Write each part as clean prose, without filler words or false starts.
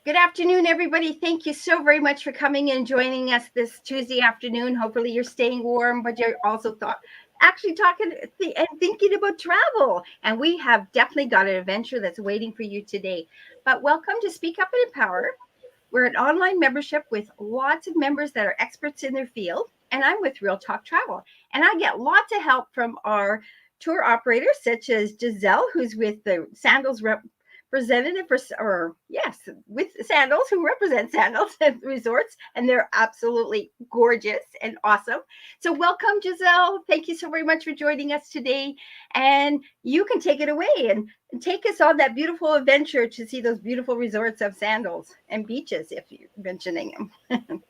Good afternoon, everybody. Thank you so very much for coming and joining us this Tuesday afternoon. Hopefully, you're staying warm, but you're also actually talking and thinking about travel. And we have definitely got an adventure that's waiting for you today. But welcome to Speak Up and Empower. We're an online membership with lots of members that are experts in their field. And I'm with Real Talk Travel. And I get lots of help from our tour operators, such as Giselle, who's with the Sandals representative for, or yes, with Sandals, who represent Sandals Resorts, and they're absolutely gorgeous and awesome. So welcome, Giselle. Thank you so very much for joining us today. And you can take it away and take us on that beautiful adventure to see those beautiful resorts of Sandals and beaches, if you're mentioning them.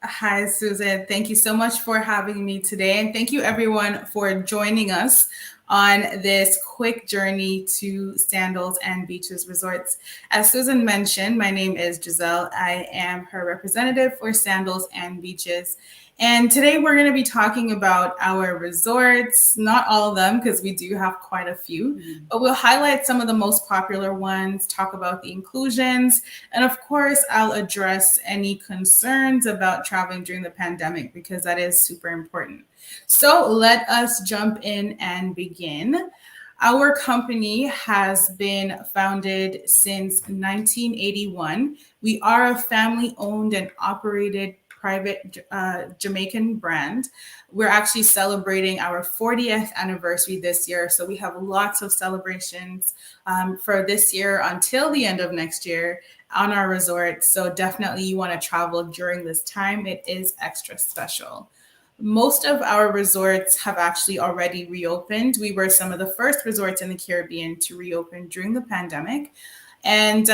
Hi, Susan. Thank you so much for having me today. And thank you, everyone, for joining us on this quick journey to Sandals and Beaches Resorts. As Susan mentioned, my name is Giselle. I am her representative for Sandals and Beaches. And today we're going to be talking about our resorts, not all of them because we do have quite a few, but we'll highlight some of the most popular ones, talk about the inclusions, and of course, I'll address any concerns about traveling during the pandemic because that is super important. So let us jump in and begin. Our company has been founded since 1981. We are a family-owned and operated private Jamaican brand. We're actually celebrating our 40th anniversary this year. So we have lots of celebrations for this year until the end of next year on our resort. So definitely you want to travel during this time. It is extra special. Most of our resorts have actually already reopened. We were some of the first resorts in the Caribbean to reopen during the pandemic. And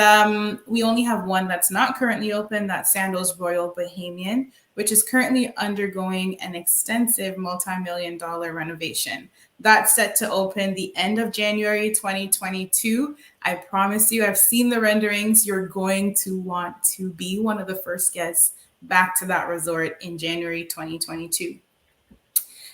we only have one that's not currently open, that's Sandals Royal Bahamian, which is currently undergoing an extensive multi-million-dollar renovation. That's set to open the end of January 2022. I promise you, I've seen the renderings. You're going to want to be one of the first guests back to that resort in January 2022.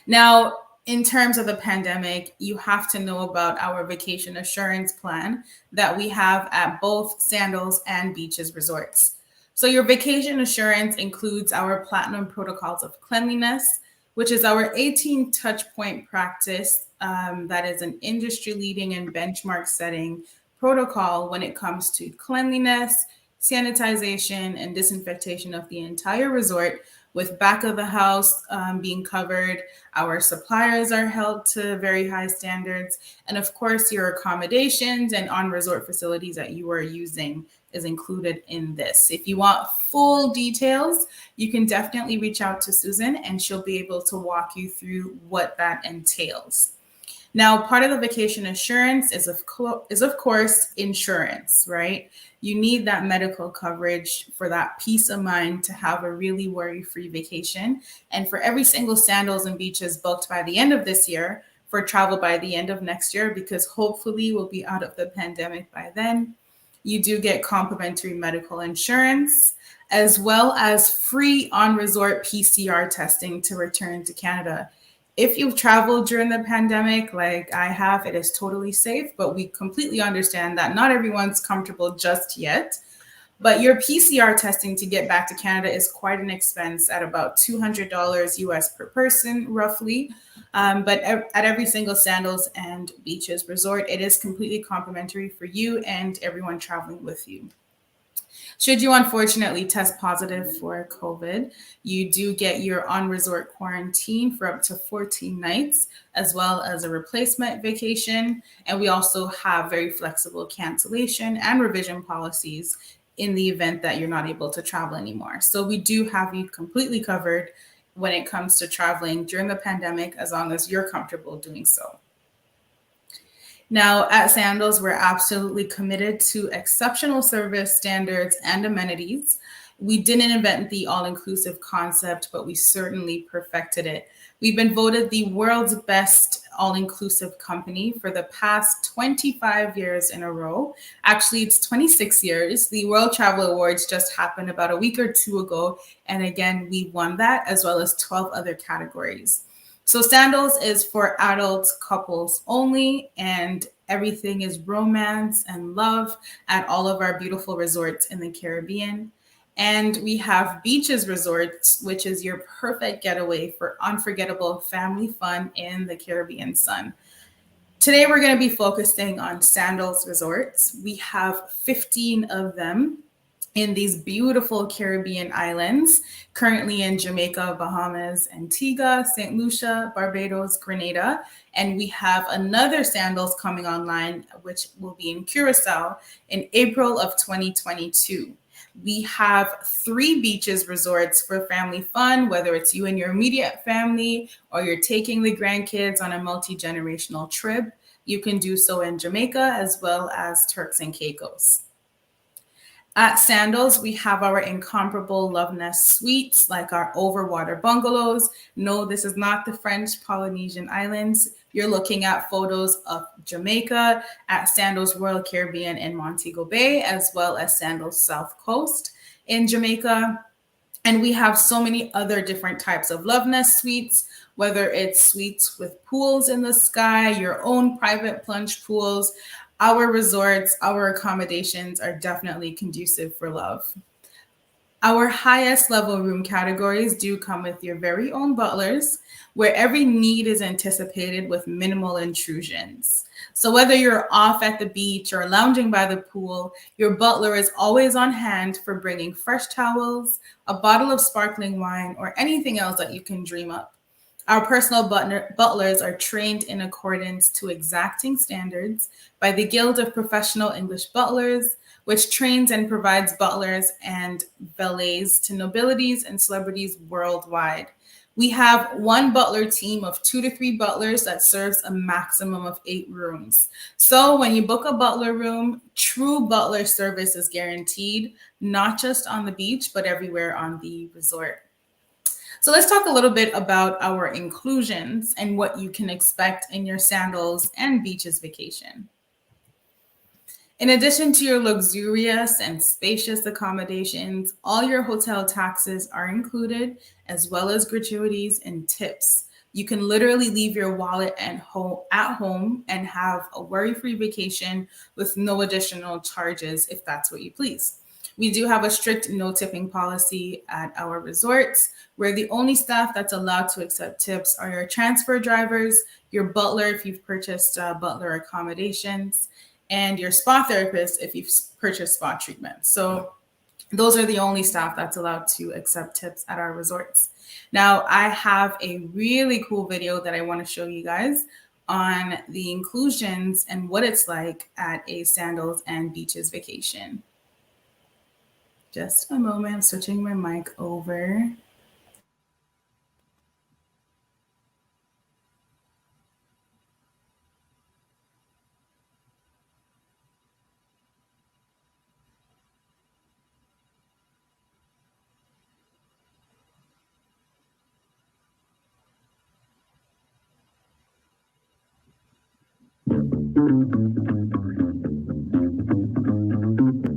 Now, in terms of the pandemic, you have to know about our vacation assurance plan that we have at both Sandals and Beaches Resorts. So your vacation assurance includes our platinum protocols of cleanliness, which is our 18 touch point practice that is an industry leading and benchmark setting protocol when it comes to cleanliness, sanitization, and disinfectation of the entire resort, with back of the house being covered. Our suppliers are held to very high standards. And of course, your accommodations and on-resort facilities that you are using is included in this. If you want full details, you can definitely reach out to Susan and she'll be able to walk you through what that entails. Now, part of the vacation assurance is of course insurance, right? You need that medical coverage for that peace of mind to have a really worry-free vacation. And for every single Sandals and Beaches booked by the end of this year, for travel by the end of next year, because hopefully we'll be out of the pandemic by then, you do get complimentary medical insurance, as well as free on-resort PCR testing to return to Canada. If you've traveled during the pandemic, like I have, it is totally safe, but we completely understand that not everyone's comfortable just yet. But your PCR testing to get back to Canada is quite an expense at about $200 US per person, roughly. But at every single Sandals and Beaches resort, it is completely complimentary for you and everyone traveling with you. Should you unfortunately test positive for COVID, you do get your on-resort quarantine for up to 14 nights, as well as a replacement vacation. And we also have very flexible cancellation and revision policies in the event that you're not able to travel anymore. So we do have you completely covered when it comes to traveling during the pandemic, as long as you're comfortable doing so. Now, at Sandals, we're absolutely committed to exceptional service standards and amenities. We didn't invent the all-inclusive concept, but we certainly perfected it. We've been voted the world's best all-inclusive company for the past 25 years in a row. Actually, it's 26 years. The World Travel Awards just happened about a week or two ago. And again, we won that, as well as 12 other categories. So Sandals is for adults, couples only, and everything is romance and love at all of our beautiful resorts in the Caribbean. And we have Beaches Resorts, which is your perfect getaway for unforgettable family fun in the Caribbean sun. Today, we're going to be focusing on Sandals Resorts. We have 15 of them in these beautiful Caribbean islands, currently in Jamaica, Bahamas, Antigua, St. Lucia, Barbados, Grenada. And we have another Sandals coming online, which will be in Curacao in April of 2022. We have 3 beaches resorts for family fun, whether it's you and your immediate family or you're taking the grandkids on a multi-generational trip. You can do so in Jamaica as well as Turks and Caicos. At Sandals, we have our incomparable Love Nest suites, like our Over-Water Bungalows. No, this is not the French Polynesian islands. You're looking at photos of Jamaica, at Sandals Royal Caribbean in Montego Bay, as well as Sandals South Coast in Jamaica. And we have so many other different types of Love Nest suites, whether it's suites with pools in the sky, your own private plunge pools. Our resorts, our accommodations are definitely conducive for love. Our highest level room categories do come with your very own butlers, where every need is anticipated with minimal intrusions. So whether you're off at the beach or lounging by the pool, your butler is always on hand for bringing fresh towels, a bottle of sparkling wine, or anything else that you can dream up. Our personal butlers are trained in accordance to exacting standards by the Guild of Professional English Butlers, which trains and provides butlers and valets to nobilities and celebrities worldwide. We have one butler team of 2 to 3 butlers that serves a maximum of 8 rooms. So when you book a butler room, true butler service is guaranteed, not just on the beach, but everywhere on the resort. So let's talk a little bit about our inclusions and what you can expect in your Sandals and Beaches vacation. In addition to your luxurious and spacious accommodations, all your hotel taxes are included, as well as gratuities and tips. You can literally leave your wallet at home and have a worry-free vacation with no additional charges if that's what you please. We do have a strict no tipping policy at our resorts, where the only staff that's allowed to accept tips are your transfer drivers, your butler if you've purchased butler accommodations, and your spa therapist if you've purchased spa treatment. So those are the only staff that's allowed to accept tips at our resorts. Now, I have a really cool video that I want to show you guys on the inclusions and what it's like at a Sandals and Beaches vacation. Just a moment, I'm switching my mic over.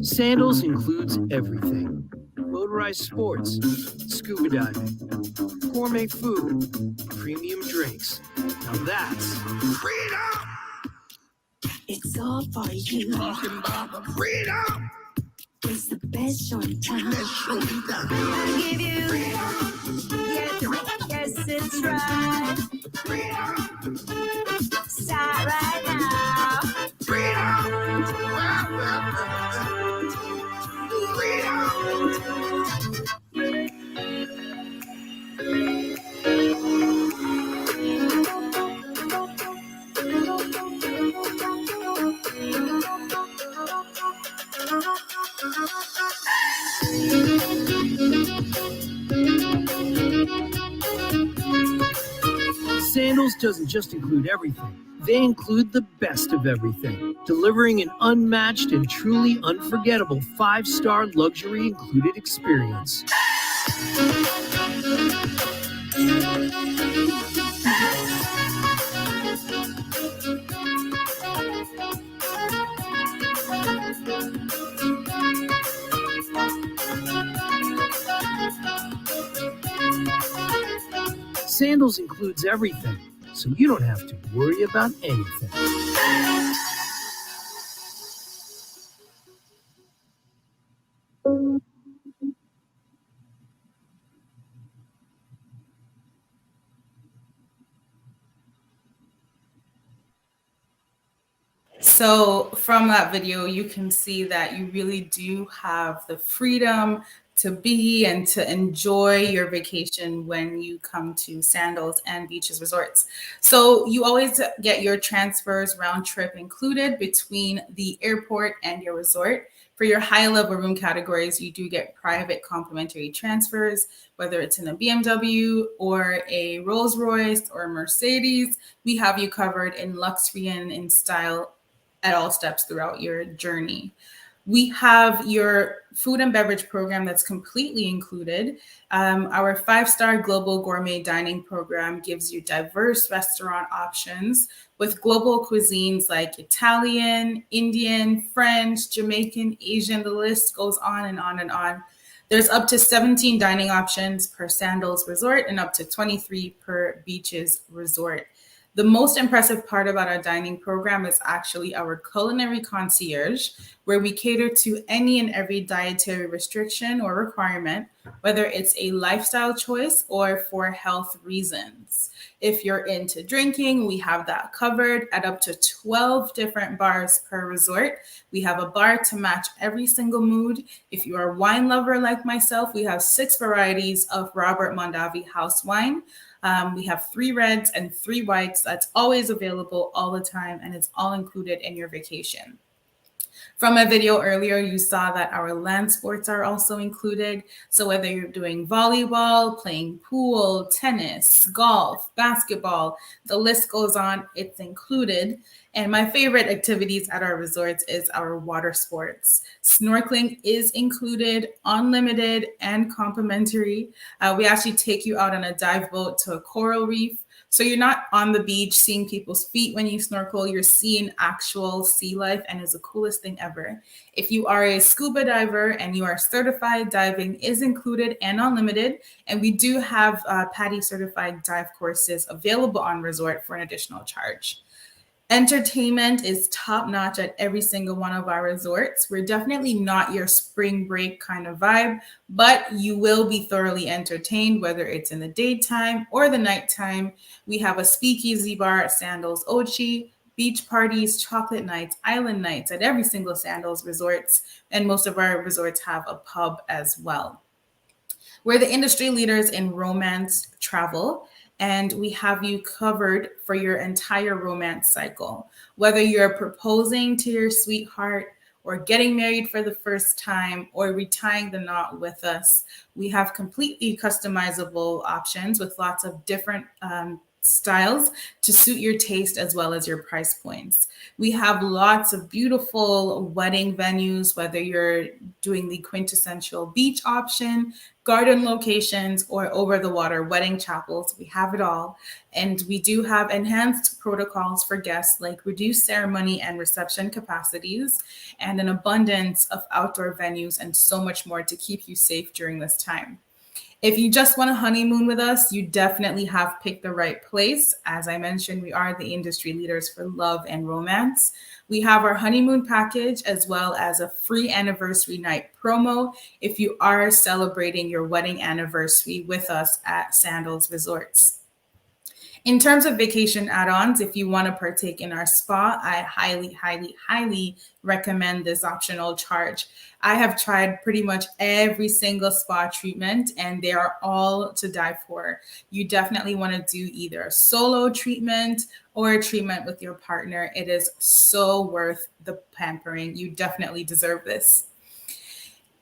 Sandals includes everything: motorized sports, scuba diving, gourmet food, premium drinks. Now that's freedom! It's all for you. Talking about the freedom! It's the best short time. I give you freedom. Yes, it's right. Freedom. Start right now. Freedom. Sandals doesn't just include everything. They include the best of everything, delivering an unmatched and truly unforgettable 5-star luxury included experience. Sandals includes everything, so you don't have to worry about anything. So from that video, you can see that you really do have the freedom to be and to enjoy your vacation when you come to Sandals and Beaches Resorts. So you always get your transfers round trip included between the airport and your resort. For your high level room categories, you do get private complimentary transfers, whether it's in a BMW or a Rolls Royce or a Mercedes. We have you covered in luxury and in style at all steps throughout your journey. We have your food and beverage program that's completely included. Our 5-star global gourmet dining program gives you diverse restaurant options with global cuisines like Italian, Indian, French, Jamaican, Asian. The list goes on and on and on. There's up to 17 dining options per Sandals Resort and up to 23 per Beaches Resort. The most impressive part about our dining program is actually our culinary concierge, where we cater to any and every dietary restriction or requirement, whether it's a lifestyle choice or for health reasons. If you're into drinking, we have that covered at up to 12 different bars per resort. We have a bar to match every single mood. If you are a wine lover like myself, we have 6 varieties of Robert Mondavi house wine. We have 3 reds and 3 whites. That's always available all the time, and it's all included in your vacation. From a video earlier, you saw that our land sports are also included. So whether you're doing volleyball, playing pool, tennis, golf, basketball, the list goes on, it's included. And my favorite activities at our resorts is our water sports. Snorkeling is included, unlimited, and complimentary. We actually take you out on a dive boat to a coral reef. So you're not on the beach seeing people's feet when you snorkel, you're seeing actual sea life, and it's the coolest thing ever. If you are a scuba diver and you are certified, diving is included and unlimited. And we do have PADI certified dive courses available on resort for an additional charge. Entertainment is top notch at every single one of our resorts. We're definitely not your spring break kind of vibe, but you will be thoroughly entertained, whether it's in the daytime or the nighttime. We have a speakeasy bar at Sandals Ochi, beach parties, chocolate nights, island nights at every single Sandals resorts, and most of our resorts have a pub as well. We're the industry leaders in romance travel, and we have you covered for your entire romance cycle. Whether you're proposing to your sweetheart or getting married for the first time or retying the knot with us, we have completely customizable options with lots of different styles to suit your taste as well as your price points. We have lots of beautiful wedding venues, whether you're doing the quintessential beach option, garden locations, or over-the-water wedding chapels. We have it all. And we do have enhanced protocols for guests like reduced ceremony and reception capacities and an abundance of outdoor venues and so much more to keep you safe during this time. If you just want a honeymoon with us, you definitely have picked the right place. As I mentioned, we are the industry leaders for love and romance. We have our honeymoon package as well as a free anniversary night promo if you are celebrating your wedding anniversary with us at Sandals Resorts. In terms of vacation add-ons, if you want to partake in our spa, I highly, highly, highly recommend this optional charge. I have tried pretty much every single spa treatment and they are all to die for. You definitely want to do either a solo treatment or a treatment with your partner. It is so worth the pampering. You definitely deserve this.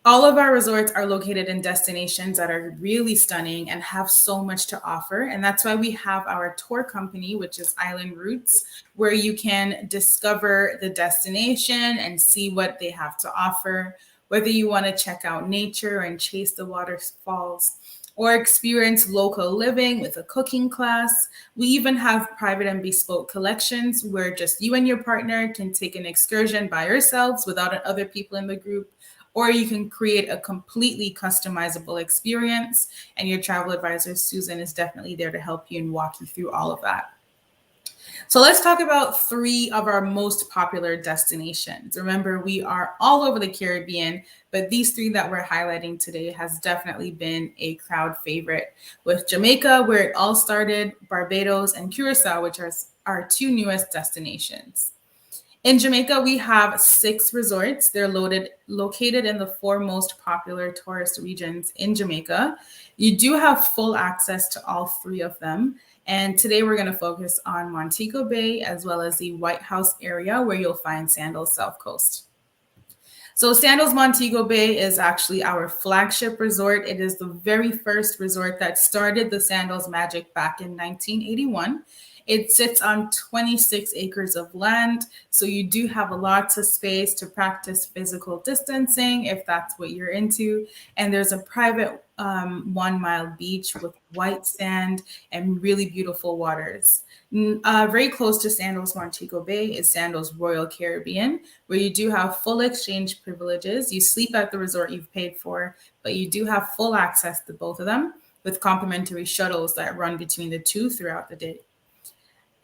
All of our resorts are located in destinations that are really stunning and have so much to offer. And that's why we have our tour company, which is Island Routes, where you can discover the destination and see what they have to offer, whether you want to check out nature and chase the waterfalls or experience local living with a cooking class. We even have private and bespoke collections where just you and your partner can take an excursion by yourselves without other people in the group, or you can create a completely customizable experience. And your travel advisor, Susan, is definitely there to help you and walk you through all of that. So let's talk about 3 of our most popular destinations. Remember, we are all over the Caribbean, but these 3 that we're highlighting today has definitely been a crowd favorite, with Jamaica, where it all started, Barbados, and Curacao, which are our 2 newest destinations. In Jamaica, we have 6 resorts. They're located in the 4 most popular tourist regions in Jamaica. You do have full access to all 3 of them. And today we're going to focus on Montego Bay as well as the White House area, where you'll find Sandals South Coast. So Sandals Montego Bay is actually our flagship resort. It is the very first resort that started the Sandals magic back in 1981. It sits on 26 acres of land, so you do have lots of space to practice physical distancing if that's what you're into. And there's a private 1-mile beach with white sand and really beautiful waters. Very close to Sandals Montego Bay is Sandals Royal Caribbean, where you do have full exchange privileges. You sleep at the resort you've paid for, but you do have full access to both of them with complimentary shuttles that run between the 2 throughout the day.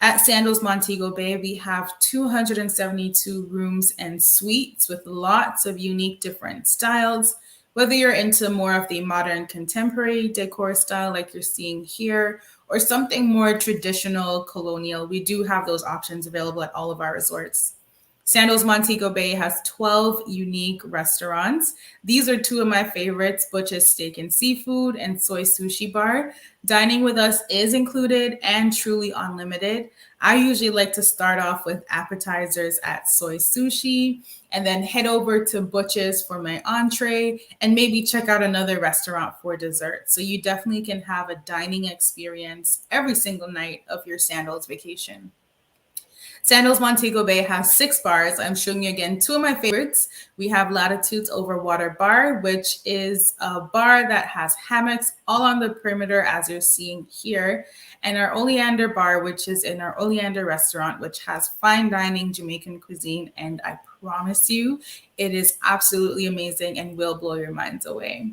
At Sandals Montego Bay, we have 272 rooms and suites with lots of unique different styles. Whether you're into more of the modern contemporary decor style like you're seeing here, or something more traditional colonial, we do have those options available at all of our resorts. Sandals Montego Bay has 12 unique restaurants. These are 2 of my favorites, Butch's Steak and Seafood and Soy Sushi Bar. Dining with us is included and truly unlimited. I usually like to start off with appetizers at Soy Sushi and then head over to Butch's for my entree and maybe check out another restaurant for dessert. So you definitely can have a dining experience every single night of your Sandals vacation. Sandals Montego Bay has 6 bars. I'm showing you again 2 of my favorites. We have Latitude's Over-Water Bar, which is a bar that has hammocks all on the perimeter, as you're seeing here. And our Oleander Bar, which is in our Oleander restaurant, which has fine dining Jamaican cuisine. And I promise you, it is absolutely amazing and will blow your minds away.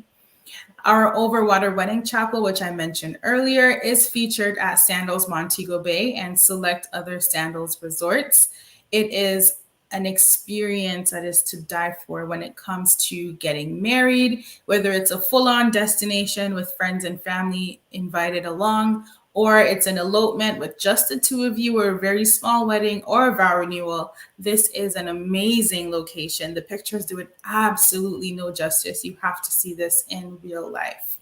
Our Overwater Wedding Chapel, which I mentioned earlier, is featured at Sandals Montego Bay and select other Sandals resorts. It is an experience that is to die for when it comes to getting married, whether it's a full-on destination with friends and family invited along, or it's an elopement with just the 2 of you, or a very small wedding, or a vow renewal. This is an amazing location. The pictures do it absolutely no justice. You have to see this in real life.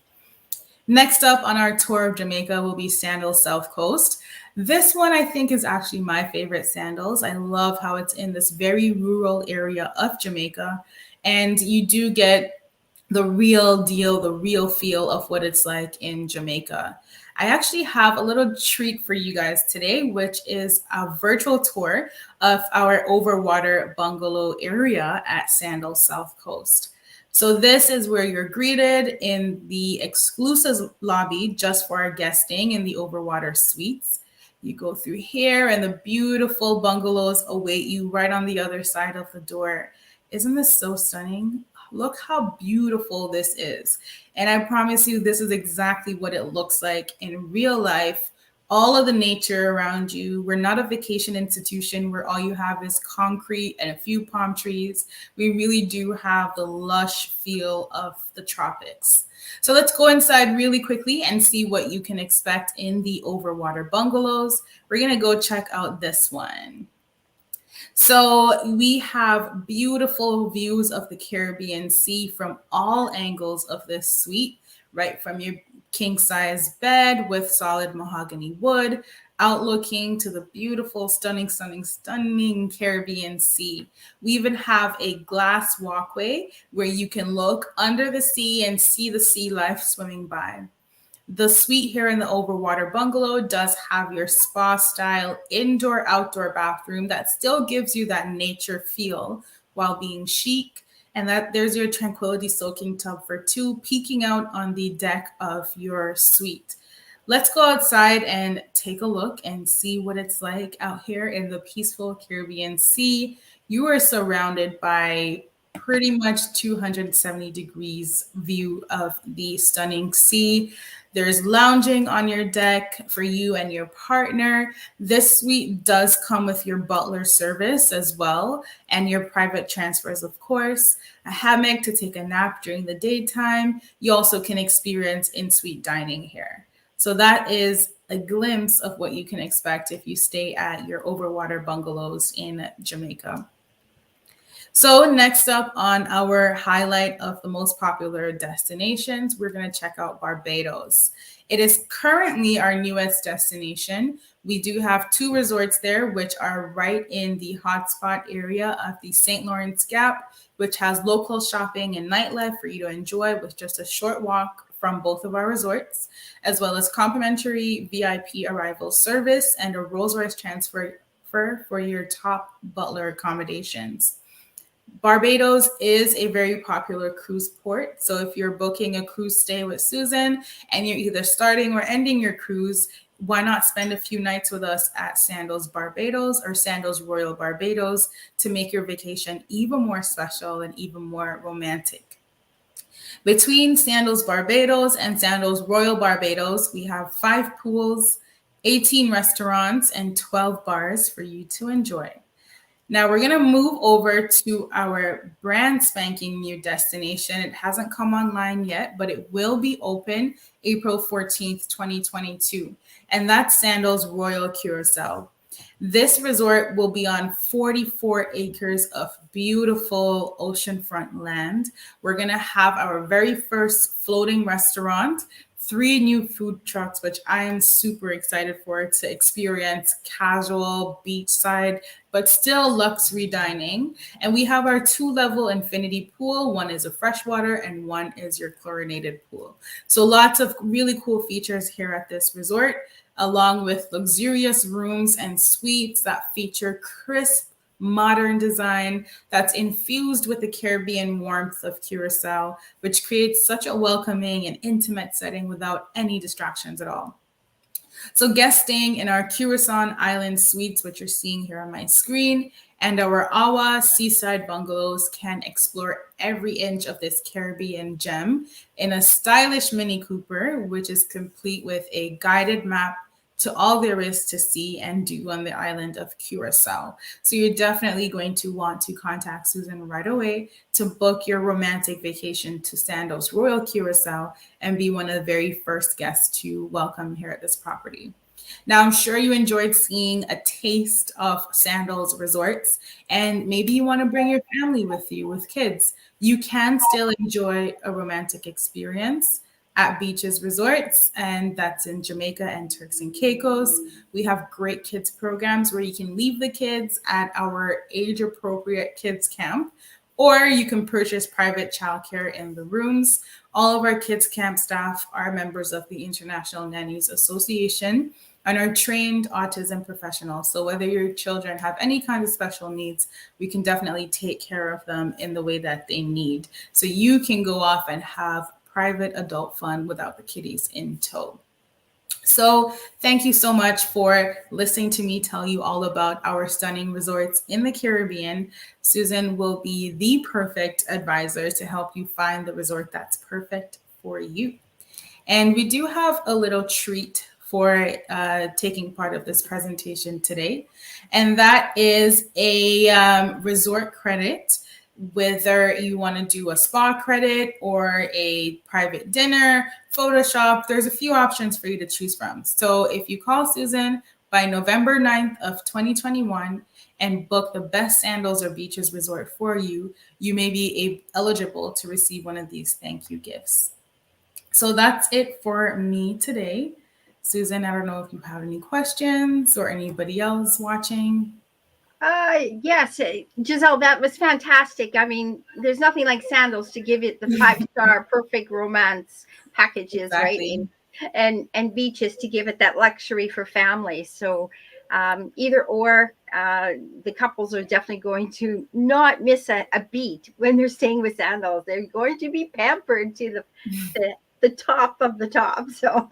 Next up on our tour of Jamaica will be Sandals South Coast. This one I think is actually my favorite Sandals. I love how it's in this very rural area of Jamaica, and you do get the real deal, the real feel of what it's like in Jamaica. I actually have a little treat for you guys today, which is a virtual tour of our Over-Water Bungalow area at Sandals South Coast. So this is where you're greeted in the exclusive lobby just for our guesting in the Over-Water Suites. You go through here and the beautiful bungalows await you right on the other side of the door. Isn't this so stunning? Look how beautiful this is. And I promise you, this is exactly what it looks like in real life. All of the nature around you. We're not a vacation institution where all you have is concrete and a few palm trees. We really do have the lush feel of the tropics. So let's go inside really quickly and see what you can expect in the Over-Water Bungalows. We're going to go check out this one. So we have beautiful views of the Caribbean Sea from all angles of this suite, right from your king size bed with solid mahogany wood, outlooking to the beautiful, stunning Caribbean Sea. We even have a glass walkway where you can look under the sea and see the sea life swimming by. The suite here in the Over-Water Bungalow does have your spa-style indoor-outdoor bathroom that still gives you that nature feel while being chic. And that there's your tranquility soaking tub for 2, peeking out on the deck of your suite. Let's go outside and take a look and see what it's like out here in the peaceful Caribbean Sea. You are surrounded by pretty much 270 degrees view of the stunning sea. There's lounging on your deck for you and your partner. This suite does come with your butler service as well, and your private transfers, of course, a hammock to take a nap during the daytime. You also can experience in-suite dining here. So that is a glimpse of what you can expect if you stay at your Over-Water Bungalows in Jamaica. So next up on our highlight of the most popular destinations, we're going to check out Barbados. It is currently our newest destination. We do have 2 resorts there, which are right in the hotspot area of the St. Lawrence Gap, which has local shopping and nightlife for you to enjoy with just a short walk from both of our resorts, as well as complimentary VIP arrival service and a Rolls-Royce transfer for your top butler accommodations. Barbados is a very popular cruise port. So if you're booking a cruise stay with Susan and you're either starting or ending your cruise, why not spend a few nights with us at Sandals Barbados or Sandals Royal Barbados to make your vacation even more special and even more romantic? Between Sandals Barbados and Sandals Royal Barbados, we have 5 pools, 18 restaurants, and 12 bars for you to enjoy. Now we're going to move over to our brand spanking new destination. It hasn't come online yet, but it will be open April 14th, 2022. And that's Sandals Royal Curacao. This resort will be on 44 acres of beautiful oceanfront land. We're going to have our very first floating restaurant, 3 new food trucks, which I am super excited for, to experience casual beachside, but still luxury dining. And we have our 2-level infinity pool. One is a freshwater and one is your chlorinated pool. So lots of really cool features here at this resort, along with luxurious rooms and suites that feature crisp, modern design that's infused with the Caribbean warmth of Curacao, which creates such a welcoming and intimate setting without any distractions at all. So guests staying in our Curacao Island suites, which you're seeing here on my screen, and our Awa seaside bungalows can explore every inch of this Caribbean gem in a stylish Mini Cooper, which is complete with a guided map to all there is to see and do on the island of Curacao. So you're definitely going to want to contact Susan right away to book your romantic vacation to Sandals Royal Curacao and be one of the very first guests to welcome here at this property. Now, I'm sure you enjoyed seeing a taste of Sandals Resorts, and maybe you want to bring your family with you with kids. You can still enjoy a romantic experience at Beaches Resorts, and that's in Jamaica and Turks and Caicos. We have great kids programs where you can leave the kids at our age-appropriate kids camp, or you can purchase private childcare in the rooms. All of our kids camp staff are members of the International Nannies Association and are trained autism professionals. So whether your children have any kind of special needs, we can definitely take care of them in the way that they need. So you can go off and have private adult fun without the kiddies in tow. So thank you so much for listening to me tell you all about our stunning resorts in the Caribbean. Susan will be the perfect advisor to help you find the resort that's perfect for you. And we do have a little treat for taking part of this presentation today, and that is a resort credit. Whether you want to do a spa credit or a private dinner, Photoshop, there's a few options for you to choose from. So if you call Susan by November 9th of 2021 and book the best Sandals or Beaches resort for you, you may be eligible to receive one of these thank you gifts. So that's it for me today. Susan, I don't know if you have any questions or anybody else watching. Yes, Giselle, that was fantastic. I mean, there's nothing like Sandals to give it the 5-star perfect romance packages, Exactly. right? And Beaches to give it that luxury for families. So either or, the couples are definitely going to not miss a beat when they're staying with Sandals. They're going to be pampered to the the top of the top. So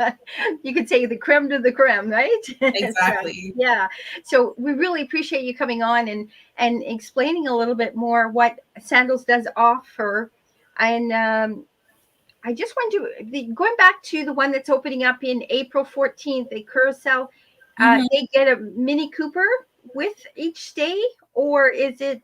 you could say the creme de the creme, right? Exactly. So, yeah. So we really appreciate you coming on and explaining a little bit more what Sandals does offer. And I just want going back to the one that's opening up in April 14th at Curacao. They get a Mini Cooper with each stay, or is it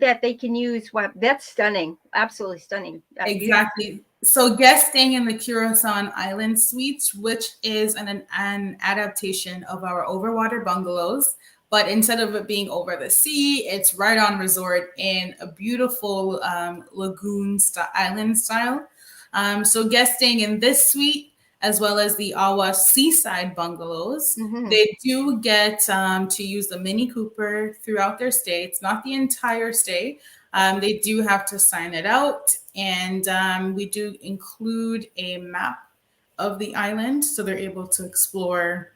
that they can use? What, that's stunning, absolutely stunning. Exactly. So guests staying in the Curacao Island Suites, which is an adaptation of our Over-Water Bungalows, but instead of it being over the sea, it's right on resort in a beautiful lagoon island style. So guests staying in this suite, as well as the Awa Seaside Bungalows, they do get to use the Mini Cooper throughout their stay. It's not the entire stay. They do have to sign it out, and we do include a map of the island, so they're able to explore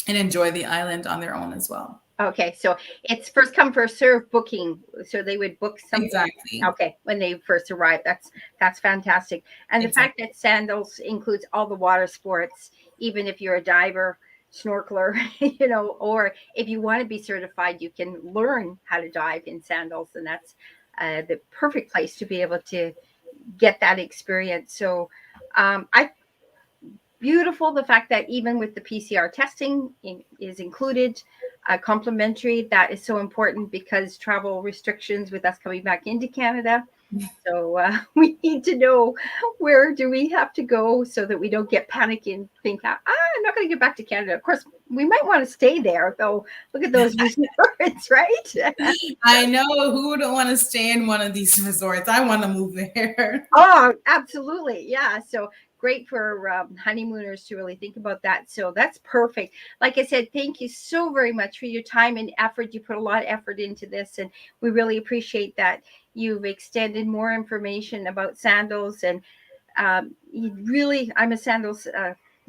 and enjoy the island on their own as well. Okay, so it's first come first serve booking. So they would book something. Exactly. Okay, when they first arrive. That's fantastic. And the fact that Sandals includes all the water sports, even if you're a diver, snorkeler, or if you want to be certified, you can learn how to dive in Sandals, and that's the perfect place to be able to get that experience. So beautiful the fact that even with the PCR testing is included, complimentary. That is so important because travel restrictions with us coming back into Canada. So we need to know, where do we have to go so that we don't get panicky and think, I'm not going to get back to Canada. Of course, we might want to stay there, though. Look at those resorts, right? I know. Who wouldn't want to stay in one of these resorts? I want to move there. Oh, absolutely. Yeah. So great for honeymooners to really think about that. So that's perfect. Like I said, thank you so very much for your time and effort. You put a lot of effort into this, and we really appreciate that. You've extended more information about Sandals, and I'm a Sandals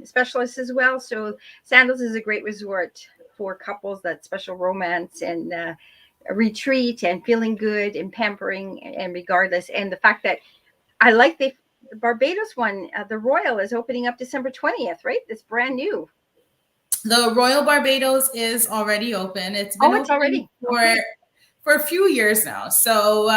specialist as well. So Sandals is a great resort for couples, that special romance and a retreat and feeling good and pampering and regardless. And the fact that I like the Barbados one, the Royal, is opening up December 20th, right? It's brand new. The Royal Barbados is already open. It's been it's already for a few years now. So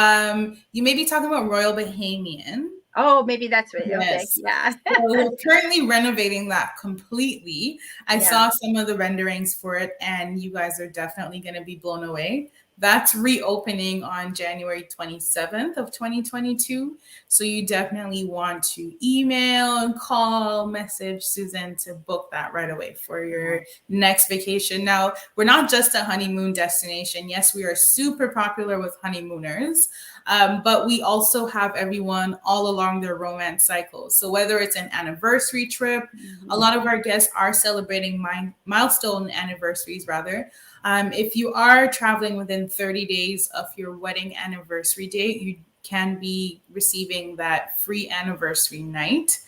you may be talking about Royal Bahamian. Oh, maybe that's it. Yes. Okay. Yeah. So we're currently renovating that completely. I saw some of the renderings for it, and you guys are definitely going to be blown away. That's reopening on January 27th of 2022. So you definitely want to email and call, message Susan to book that right away for your next vacation. Now, we're not just a honeymoon destination. Yes, we are super popular with honeymooners, but we also have everyone all along their romance cycle. So whether it's an anniversary trip, a lot of our guests are celebrating milestone anniversaries, rather. If you are traveling within 30 days of your wedding anniversary date, you can be receiving that free anniversary night.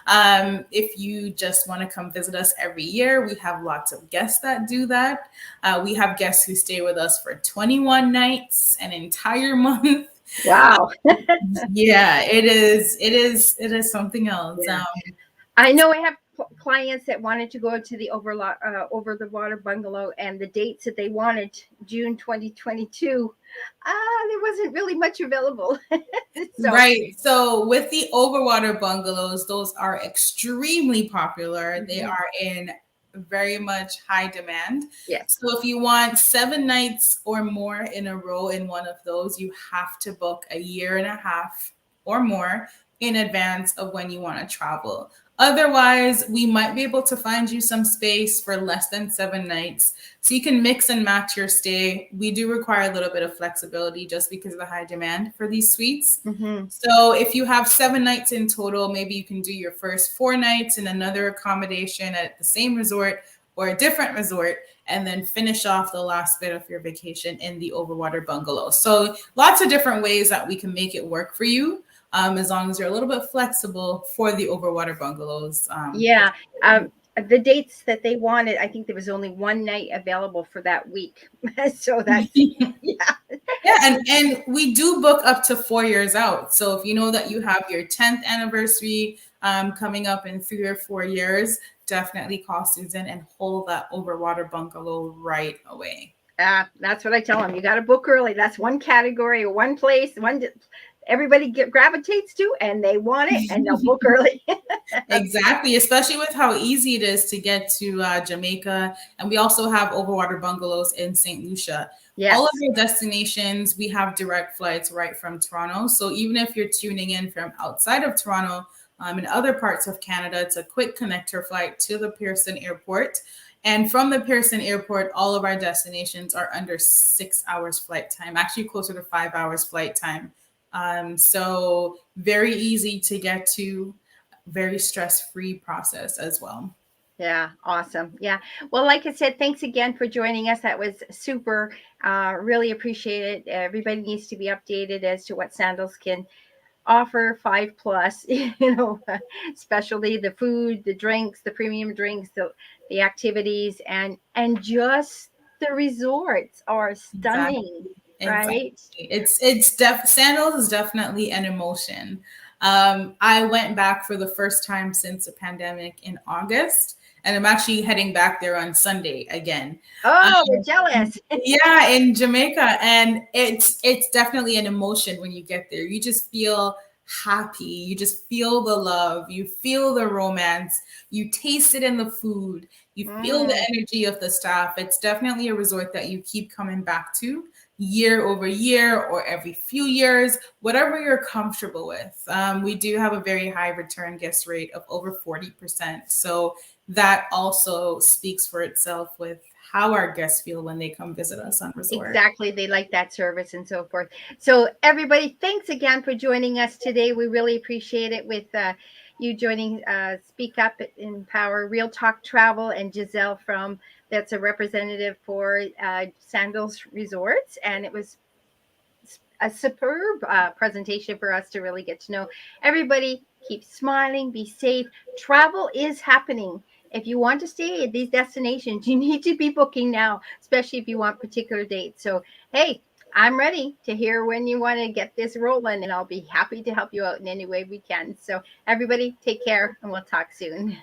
If you just want to come visit us every year, we have lots of guests that do that. We have guests who stay with us for 21 nights, an entire month. Wow. Yeah, it is something else. Yeah. I know I have clients that wanted to go to the Over-the-Water Bungalow, and the dates that they wanted, June 2022, there wasn't really much available. Right. So with the Over-Water Bungalows, those are extremely popular. They are in very much high demand. Yes. So if you want 7 nights or more in a row in one of those, you have to book a year and a half or more in advance of when you want to travel. Otherwise, we might be able to find you some space for less than 7 nights. So you can mix and match your stay. We do require a little bit of flexibility just because of the high demand for these suites. So if you have 7 nights in total, maybe you can do your first 4 nights in another accommodation at the same resort or a different resort, and then finish off the last bit of your vacation in the Over-Water Bungalow. So lots of different ways that we can make it work for you. As long as you're a little bit flexible for the Over-Water Bungalows. the dates that they wanted, I think there was only one night available for that week. So that's, yeah. Yeah, and we do book up to 4 years out. So if you know that you have your 10th anniversary coming up in 3 or 4 years, definitely call Susan and hold that Over-Water Bungalow right away. That's what I tell them. You got to book early. That's one category or one place, everybody gravitates to, and they want it, and they'll book early. Exactly, especially with how easy it is to get to Jamaica. And we also have Over-Water Bungalows in St Lucia. Yes. All of your destinations, we have direct flights right from Toronto. So even if you're tuning in from outside of Toronto, in other parts of Canada, it's a quick connector flight to the Pearson Airport. And from the Pearson Airport, all of our destinations are under 6 hours flight time, actually closer to 5 hours flight time. So very easy to get to, very stress-free process as well. Yeah, awesome. Yeah. Well, like I said, thanks again for joining us. That was super. Really appreciate it. Everybody needs to be updated as to what Sandals can offer 5+, especially the food, the drinks, the premium drinks, the activities, and just the resorts are stunning. Exactly. Right? Sandals is definitely an emotion. I went back for the first time since the pandemic in August, and I'm actually heading back there on Sunday again. Oh, we're jealous. Yeah, in Jamaica, and it's definitely an emotion when you get there. You just feel happy. You just feel the love. You feel the romance. You taste it in the food. You feel the energy of the staff. It's definitely a resort that you keep coming back to year over year or every few years, whatever you're comfortable with. We do have a very high return guest rate of over 40%. So that also speaks for itself with how our guests feel when they come visit us on resort. Exactly. They like that service and so forth. So everybody, thanks again for joining us today. We really appreciate it with you joining Speak Up, Empower, Real Talk Travel, and Giselle that's a representative for Sandals Resorts. And it was a superb presentation for us to really get to know everybody. Keep smiling, be safe. Travel is happening. If you want to stay at these destinations, you need to be booking now, especially if you want particular dates. So, hey, I'm ready to hear when you want to get this rolling, and I'll be happy to help you out in any way we can. So, everybody, take care, and we'll talk soon.